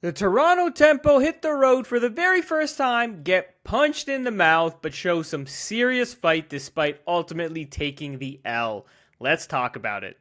The Toronto Tempo hit the road for the very first time, get punched in the mouth, but show some serious fight despite ultimately taking the L. Let's talk about it.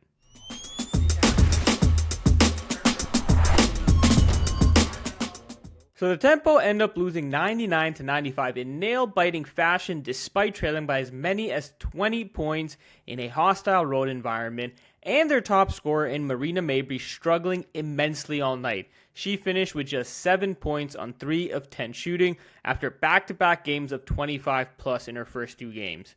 So the Tempo end up losing 99-95 in nail-biting fashion despite trailing by as many as 20 points in a hostile road environment, and their top scorer in Marina Mabrey struggling immensely all night. She finished with just 7 points on 3 of 10 shooting after back-to-back games of 25 plus in her first 2 games.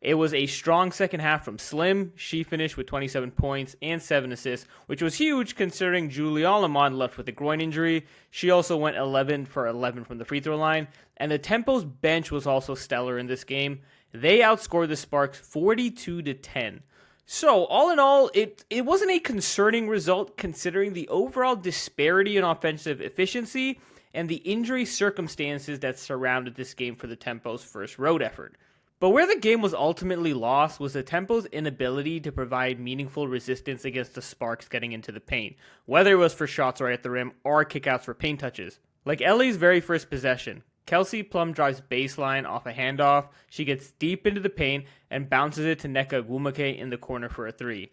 It was a strong second half from Slim. She finished with 27 points and 7 assists, which was huge considering Julie Allemand left with a groin injury. She also went 11 for 11 from the free throw line. And the Tempo's bench was also stellar in this game. They outscored the Sparks 42-10. So, all in all, it wasn't a concerning result considering the overall disparity in offensive efficiency and the injury circumstances that surrounded this game for the Tempo's first road effort. But where the game was ultimately lost was the Tempo's inability to provide meaningful resistance against the Sparks getting into the paint, whether it was for shots right at the rim or kickouts for paint touches. Like LA's very first possession, Kelsey Plum drives baseline off a handoff, she gets deep into the paint and bounces it to Nneka Ogwumike in the corner for a 3.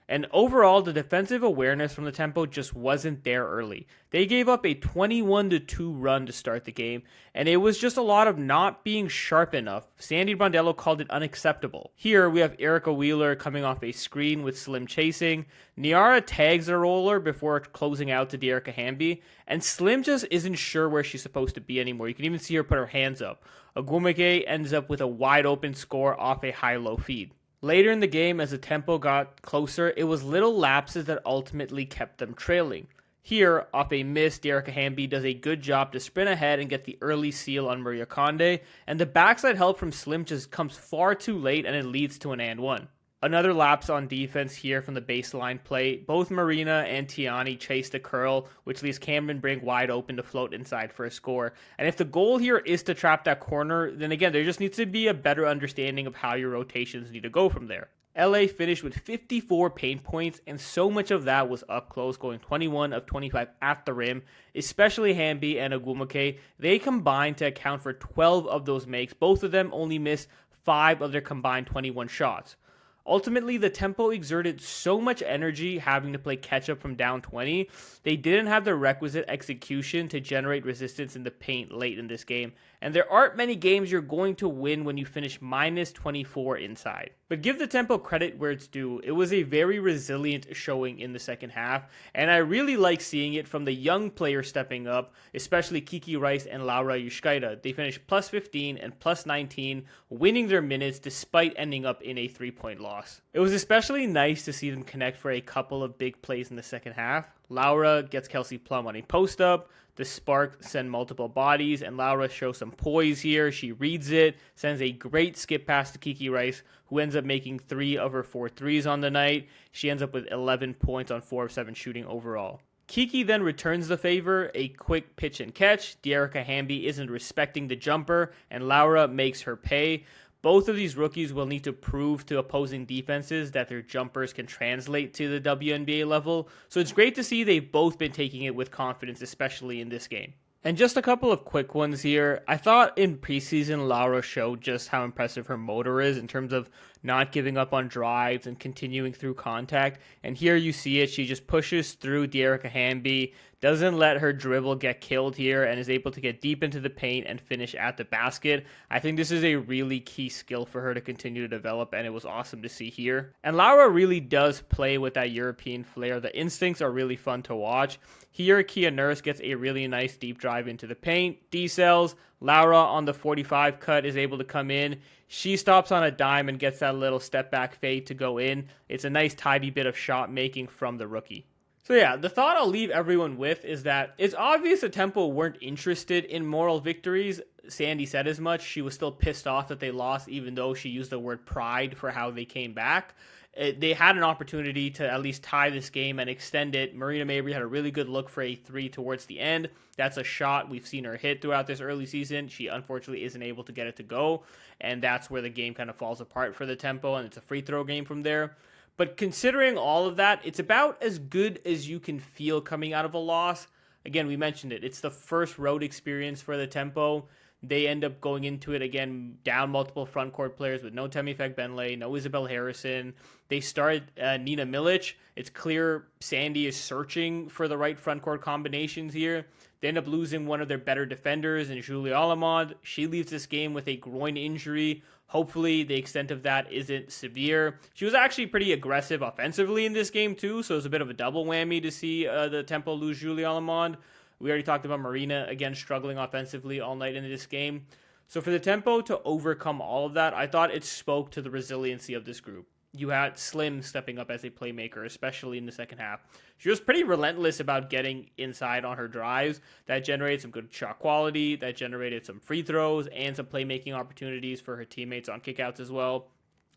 And overall, the defensive awareness from the Tempo just wasn't there early. They gave up a 21-2 run to start the game, and it was just a lot of not being sharp enough. Sandy Brondello called it unacceptable. Here, we have Erica Wheeler coming off a screen with Slim chasing. Niara tags a roller before closing out to Dearica Hamby, and Slim just isn't sure where she's supposed to be anymore. You can even see her put her hands up. Ogwumike ends up with a wide open score off a high-low feed. Later in the game, as the Tempo got closer, it was little lapses that ultimately kept them trailing. Here, off a miss, Dearica Hamby does a good job to sprint ahead and get the early seal on Maria Conde, and the backside help from Slim just comes far too late and it leads to an and one. Another lapse on defense here from the baseline play. Both Marina and Tiani chase the curl, which leaves Cameron Brink wide open to float inside for a score. And if the goal here is to trap that corner, then again, there just needs to be a better understanding of how your rotations need to go from there. LA finished with 54 paint points, and so much of that was up close, going 21 of 25 at the rim, especially Hamby and Ogwumike. They combined to account for 12 of those makes. Both of them only missed 5 of their combined 21 shots. Ultimately, the Tempo exerted so much energy having to play catch-up from down 20, they didn't have the requisite execution to generate resistance in the paint late in this game, and there aren't many games you're going to win when you finish minus 24 inside. But give the Tempo credit where it's due. It was a very resilient showing in the second half, and I really like seeing it from the young players stepping up, especially Kiki Rice and Laura Yushkaita. They finished plus 15 and plus 19, winning their minutes despite ending up in a 3-point loss. It was especially nice to see them connect for a couple of big plays in the second half. Laura gets Kelsey Plum on a post-up, the Spark send multiple bodies, and Laura shows some poise here. She reads it, sends a great skip pass to Kiki Rice, who ends up making 3 of her 4 threes on the night. She ends up with 11 points on 4 of 7 shooting overall. Kiki then returns the favor, a quick pitch and catch. Dearica Hamby isn't respecting the jumper, and Laura makes her pay. Both of these rookies will need to prove to opposing defenses that their jumpers can translate to the WNBA level, so it's great to see they've both been taking it with confidence, especially in this game. And just a couple of quick ones here. I thought in preseason, Laura showed just how impressive her motor is in terms of not giving up on drives and continuing through contact. And here you see it. She just pushes through Dearica Hamby, doesn't let her dribble get killed here, and is able to get deep into the paint and finish at the basket. I think this is a really key skill for her to continue to develop, and it was awesome to see here. And Laura really does play with that European flair. The instincts are really fun to watch. Here, Kia Nurse gets a really nice deep drive into the paint, decels. Laura on the 45 cut is able to come in. She stops on a dime and gets that little step back fade to go in. It's a nice tidy bit of shot making from the rookie. So yeah, the thought I'll leave everyone with is that it's obvious the Tempo weren't interested in moral victories. Sandy said as much. She was still pissed off that they lost, even though she used the word pride for how they came back. They had an opportunity to at least tie this game and extend it. Marina Mabrey had a really good look for a 3 towards the end. That's a shot we've seen her hit throughout this early season. She unfortunately isn't able to get it to go, and that's where the game kind of falls apart for the Tempo, and it's a free throw game from there. But considering all of that, it's about as good as you can feel coming out of a loss. again, we mentioned it. It's the first road experience for the Tempo. They end up going into it again, down multiple front court players with no Temi Benley, no Isabel Harrison. They start Nina Milic. It's clear Sandy is searching for the right front court combinations here. They end up losing one of their better defenders in Julie Alamond. She leaves this game with a groin injury. Hopefully, the extent of that isn't severe. She was actually pretty aggressive offensively in this game, too, so it was a bit of a double whammy to see the Tempo lose Julie Alamond. We already talked about Marina, again, struggling offensively all night into this game. So for the Tempo to overcome all of that, I thought it spoke to the resiliency of this group. You had Slim stepping up as a playmaker, especially in the second half. She was pretty relentless about getting inside on her drives. That generated some good shot quality, that generated some free throws, and some playmaking opportunities for her teammates on kickouts as well.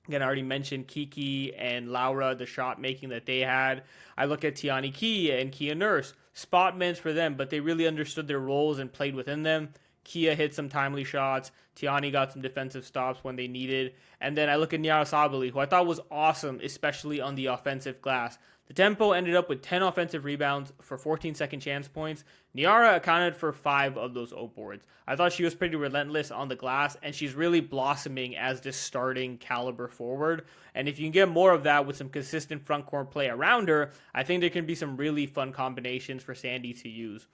Again, I already mentioned Kiki and Laura, the shot making that they had. I look at Tiani Kia and Kia Nurse. Spot minutes for them, but they really understood their roles and played within them. Kia hit some timely shots. Tiani got some defensive stops when they needed. And then I look at Niara Sabali, who I thought was awesome, especially on the offensive glass. The Tempo ended up with 10 offensive rebounds for 14 second chance points. Niara accounted for 5 of those O boards. I thought she was pretty relentless on the glass, and she's really blossoming as this starting caliber forward. And if you can get more of that with some consistent front court play around her, I think there can be some really fun combinations for Sandy to use.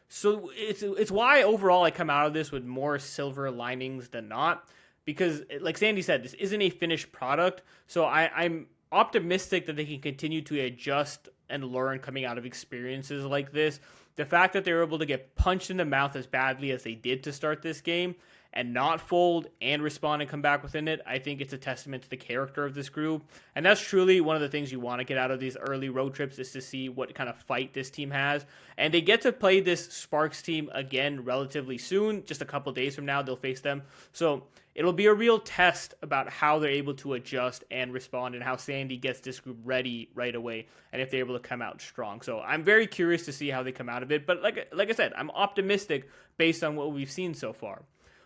So it's why overall I come out of this with more silver linings than not. Because, like Sandy said, this isn't a finished product. So I'm optimistic that they can continue to adjust and learn coming out of experiences like this. The fact that they were able to get punched in the mouth as badly as they did to start this game and not fold and respond and come back within it, I think it's a testament to the character of this group. And that's truly one of the things you want to get out of these early road trips, is to see what kind of fight this team has. And they get to play this Sparks team again relatively soon. Just a couple days from now, they'll face them. So it'll be a real test about how they're able to adjust and respond, and how Sandy gets this group ready right away, and if they're able to come out strong. So I'm very curious to see how they come out of it. But like I said, I'm optimistic based on what we've seen so far.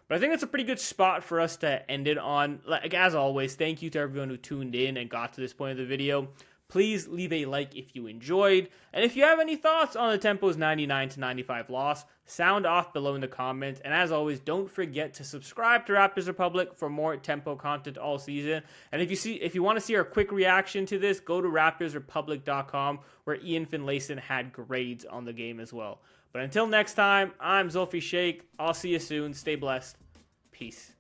But I think it's a pretty good spot for us to end it on. Like, as always, thank you to everyone who tuned in and got to this point of the video. Please leave a like if you enjoyed. And if you have any thoughts on the Tempo's 99-95 loss, sound off below in the comments. And as always, don't forget to subscribe to Raptors Republic for more Tempo content all season. And if you want to see our quick reaction to this, go to RaptorsRepublic.com, where Ian Finlayson had grades on the game as well. But until next time, I'm Zulfi Sheikh. I'll see you soon. Stay blessed. Peace.